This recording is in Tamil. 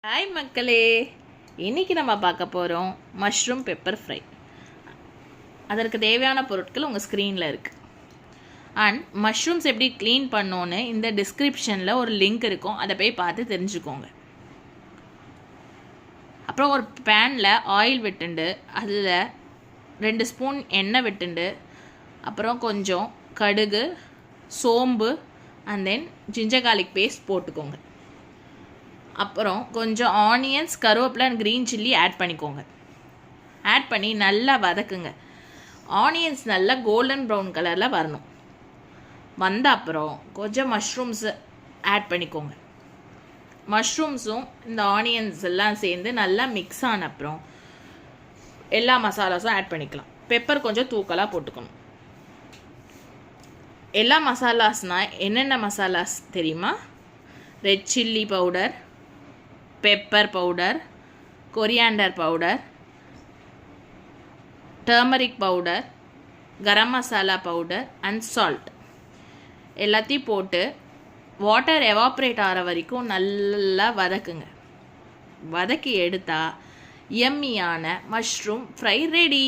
ஹாய் மக்களே, இன்றைக்கி நம்ம பார்க்க போகிறோம் மஷ்ரூம் பெப்பர் ஃப்ரை. அதற்கு தேவையான பொருட்கள் உங்கள் ஸ்க்ரீனில் இருக்குது. அண்ட் மஷ்ரூம்ஸ் எப்படி க்ளீன் பண்ணோன்னு இந்த டிஸ்கிரிப்ஷனில் ஒரு லிங்க் இருக்கும், அதை போய் பார்த்து தெரிஞ்சுக்கோங்க. அப்புறம் ஒரு பேனில் ஆயில் விட்டுண்டு அதில் 2 ஸ்பூன் எண்ணெய் விட்டுண்டு அப்புறம் கொஞ்சம் கடுகு, சோம்பு and then ginger garlic paste போட்டுக்கோங்க. அப்புறம் கொஞ்சம் ஆனியன்ஸ், கருவேப்பிலை அண்ட் க்ரீன் சில்லி ஆட் பண்ணிக்கோங்க. ஆட் பண்ணி நல்லா வதக்குங்க. ஆனியன்ஸ் நல்லா கோல்டன் ப்ரௌன் கலரில் வரணும். வந்த அப்புறம் கொஞ்சம் மஷ்ரூம்ஸு ஆட் பண்ணிக்கோங்க. மஷ்ரூம்ஸும் இந்த ஆனியன்ஸ் எல்லாம் சேர்ந்து நல்லா மிக்ஸ் ஆன அப்புறம் எல்லா மசாலாஸும் ஆட் பண்ணிக்கலாம். பெப்பர் கொஞ்சம் தூக்கலாக போட்டுக்கணும். எல்லா மசாலாஸ்னால் என்னென்ன மசாலாஸ் தெரியுமா? Red chilli powder, pepper powder, coriander powder, turmeric powder, garam masala powder and salt எல்லாத்தையும் போட்டு வாட்டர் எவாப்ரேட் ஆகிற வரைக்கும் நல்லா வதக்குங்க. வதக்கி எடுத்தால் எம்மியான மஷ்ரூம் ஃப்ரை ரெடி.